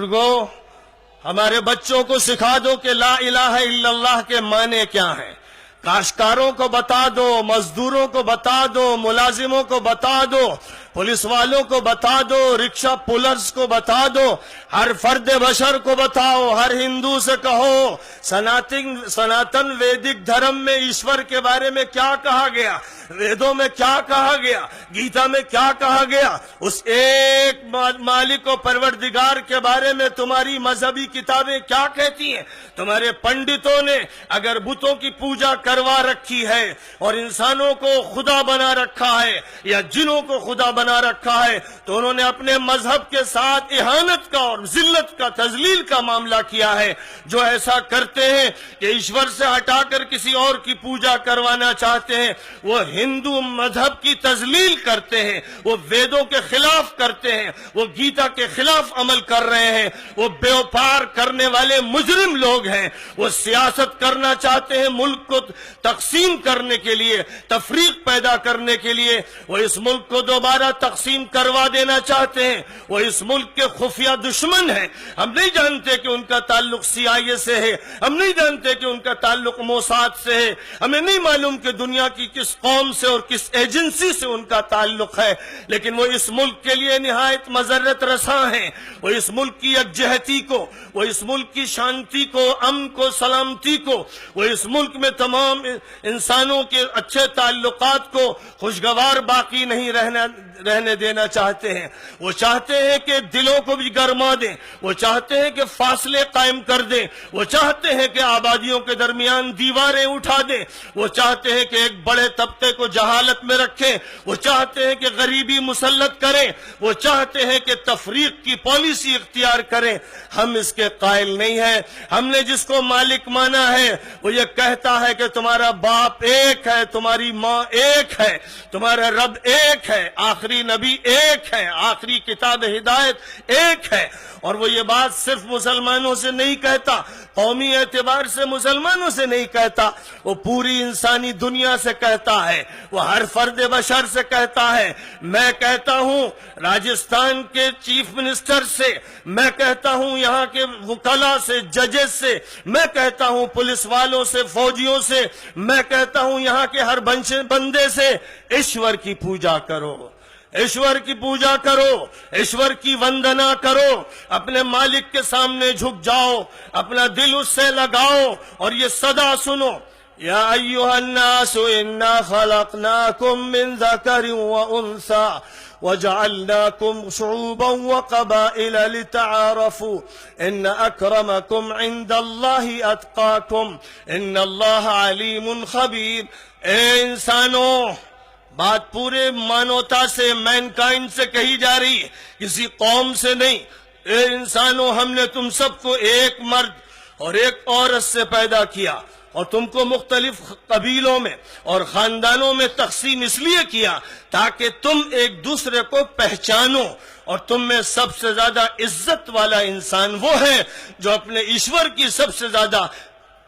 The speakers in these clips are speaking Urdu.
بزرگوں، ہمارے بچوں کو سکھا دو کہ لا الہ الا اللہ کے معنی کیا ہیں۔ کاشتکاروں کو بتا دو، مزدوروں کو بتا دو، ملازموں کو بتا دو، پولیس والوں کو بتا دو، رکشہ پولرز کو بتا دو، ہر فرد بشر کو بتاؤ، ہر ہندو سے کہو سناتن ویدک دھرم میں ایشور کے بارے میں کیا کہا گیا، ویدوں میں کیا کہا گیا، گیتا میں کیا کہا گیا، اس ایک مالک و پروردگار کے بارے میں تمہاری مذہبی کتابیں کیا کہتی ہیں۔ تمہارے پنڈتوں نے اگر بتوں کی پوجا کروا رکھی ہے اور انسانوں کو خدا بنا رکھا ہے یا جنوں کو خدا بنا رکھا ہے تو انہوں نے اپنے مذہب کے ساتھ اہانت کا اور ذلت کا تذلیل کا معاملہ کیا ہے۔ جو ایسا کرتے ہیں کہ ایشور سے ہٹا کر کسی اور کی پوجا کروانا چاہتے ہیں، وہ ہندو مذہب کی تذلیل کرتے ہیں، وہ ویدوں کے خلاف کرتے ہیں، وہ گیتا کے خلاف عمل کر رہے ہیں، وہ بیوپار کرنے والے مجرم لوگ ہیں۔ وہ سیاست کرنا چاہتے ہیں ملک کو تقسیم کرنے کے لیے، تفریق پیدا کرنے کے لیے، وہ اس ملک کو دوبارہ تقسیم کروا دینا چاہتے ہیں۔ وہ اس ملک کے خفیہ دشمن ہیں۔ ہم نہیں جانتے کہ ان کا تعلق CIA سے ہے، ہم نہیں جانتے کہ ان کا تعلق موساد سے ہے، ہمیں نہیں معلوم کہ دنیا کی کس قوم سے اور کس ایجنسی سے ان کا تعلق ہے، لیکن وہ اس ملک کے لیے نہایت مضرت رساں ہیں۔ وہ اس ملک کی یکجہتی کو، وہ اس ملک کی شانتی کو، امن کو، سلامتی کو، وہ اس ملک میں تمام انسانوں کے اچھے تعلقات کو خوشگوار باقی نہیں رہنے دینا چاہتے ہیں۔ وہ چاہتے ہیں کہ دلوں کو بھی گرما دیں، وہ چاہتے ہیں کہ فاصلے قائم کر دیں، وہ چاہتے ہیں کہ آبادیوں کے درمیان دیواریں اٹھا دیں، وہ چاہتے ہیں کہ ایک بڑے طبقے کو جہالت میں رکھیں، وہ چاہتے ہیں کہ غریبی مسلط کریں، وہ چاہتے ہیں کہ تفریق کی پالیسی اختیار کریں۔ ہم اس کے قائل نہیں ہیں۔ ہم نے جس کو مالک مانا ہے وہ یہ کہتا ہے کہ تمہارا باپ ایک ہے، تمہاری ماں ایک ہے، تمہارا رب ایک ہے، آخری نبی ایک ہے، آخری کتاب ہدایت ایک ہے۔ اور وہ یہ بات صرف مسلمانوں سے نہیں کہتا، قومی اعتبار سے مسلمانوں سے نہیں کہتا، وہ پوری انسانی دنیا سے کہتا ہے، وہ ہر فرد بشر سے کہتا ہے۔ میں کہتا ہوں راجستھان کے چیف منسٹر سے، میں کہتا ہوں یہاں کے وکلاء سے، ججز سے، میں کہتا ہوں پولیس والوں سے، فوجیوں سے، میں کہتا ہوں یہاں کے ہر بندے سے، ایشور کی پوجا کرو، ایشور کی پوجا کرو، ایشور کی وندنا کرو، اپنے مالک کے سامنے جھک جاؤ، اپنا دل اس سے لگاؤ اور یہ صدا سنو، یا ایھا الناس انا خلقناکم من ذکر وانثی وجعلناکم شعوبا وقبائل لتعارفوا ان اکرمکم عند اللہ اتقاکم ان اللہ علیم خبیر۔ اے انسانوں، بات پورے مانوتا سے، مین کائنڈ سے کہی جا رہی ہے، کسی قوم سے نہیں۔ اے انسانوں، ہم نے تم سب کو ایک مرد اور ایک عورت سے پیدا کیا اور تم کو مختلف قبیلوں میں اور خاندانوں میں تقسیم اس لیے کیا تاکہ تم ایک دوسرے کو پہچانو، اور تم میں سب سے زیادہ عزت والا انسان وہ ہے جو اپنے ایشور کی سب سے زیادہ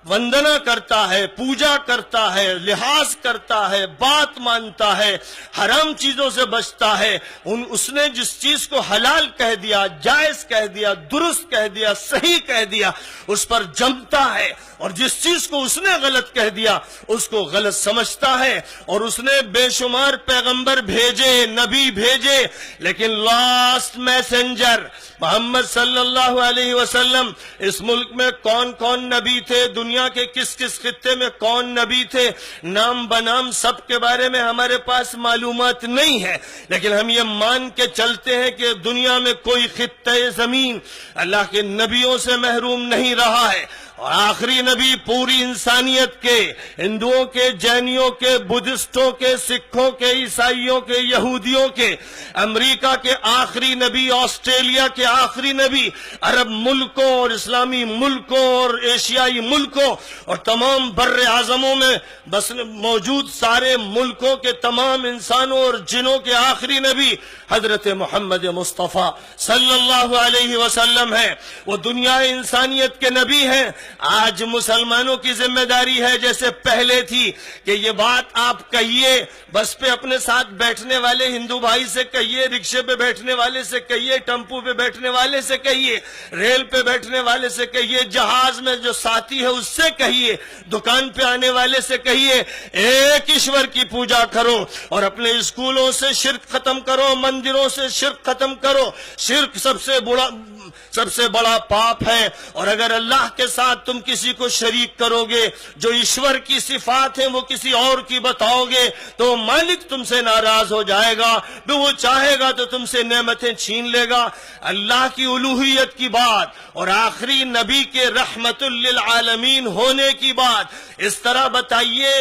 وندنا کرتا ہے، پوجا کرتا ہے، لحاظ کرتا ہے، بات مانتا ہے، حرام چیزوں سے بچتا ہے۔ اس نے جس چیز کو حلال کہہ دیا، جائز کہہ دیا، درست کہہ دیا، صحیح کہہ دیا، اس پر جمتا ہے، اور جس چیز کو اس نے غلط کہہ دیا اس کو غلط سمجھتا ہے۔ اور اس نے بے شمار پیغمبر بھیجے، نبی بھیجے، لیکن لاسٹ میسنجر محمد صلی اللہ علیہ وسلم، اس ملک میں کون کون نبی تھے، دنیا کے کس کس خطے میں کون نبی تھے، نام بنام سب کے بارے میں ہمارے پاس معلومات نہیں ہے، لیکن ہم یہ مان کے چلتے ہیں کہ دنیا میں کوئی خطہ زمین اللہ کے نبیوں سے محروم نہیں رہا ہے۔ اور آخری نبی پوری انسانیت کے، ہندوؤں کے، جینیوں کے، بدھسٹوں کے، سکھوں کے، عیسائیوں کے، یہودیوں کے، امریکہ کے آخری نبی، آسٹریلیا کے آخری نبی، عرب ملکوں اور اسلامی ملکوں اور ایشیائی ملکوں اور تمام بر اعظموں میں بس موجود سارے ملکوں کے تمام انسانوں اور جنوں کے آخری نبی حضرت محمد مصطفیٰ صلی اللہ علیہ وسلم ہیں۔ وہ دنیا انسانیت کے نبی ہیں، آج مسلمانوں کی ذمہ داری ہے جیسے پہلے تھی کہ یہ بات آپ کہیے، بس پہ اپنے ساتھ بیٹھنے والے ہندو بھائی سے کہیے، رکشے پہ بیٹھنے والے سے کہیے، ٹمپو پہ بیٹھنے والے سے کہیے، ریل پہ بیٹھنے والے سے کہیے، جہاز میں جو ساتھی ہے اس سے کہیے، دکان پہ آنے والے سے کہیے، ایک ایشور کی پوجا کرو اور اپنے اسکولوں سے شرک ختم کرو، مندروں سے شرک ختم کرو۔ شرک سب سے بڑا پاپ ہے، اور اگر اللہ کے ساتھ تم کسی کو شریک کرو گے، جو ایشور کی صفات ہیں وہ کسی اور کی بتاؤ گے، تو مالک تم سے ناراض ہو جائے گا، تو وہ چاہے گا تو تم سے نعمتیں چھین لے گا۔ اللہ کی الوہیت کی بات اور آخری نبی کے رحمت للعالمین ہونے کی بات اس طرح بتائیے،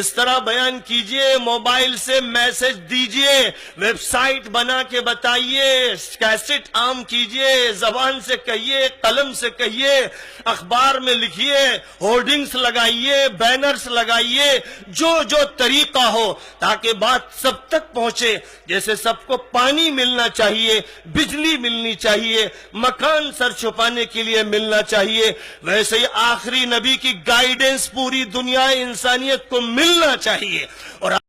اس طرح بیان کیجئے، موبائل سے میسج دیجئے، ویب سائٹ بنا کے بتائیے، کیسٹ عام کیجئے، زبان سے کہیے، قلم سے کہیے، اخبار میں لکھیے، ہورڈنگز لگائیے، بینرز لگائیے، جو طریقہ ہو تاکہ بات سب تک پہنچے۔ جیسے سب کو پانی ملنا چاہیے، بجلی ملنی چاہیے، مکان سر چھپانے کے لیے ملنا چاہیے، ویسے ہی آخری نبی کی گائیڈنس پوری دنیا انسانیت کو ملنا چاہیے۔ اور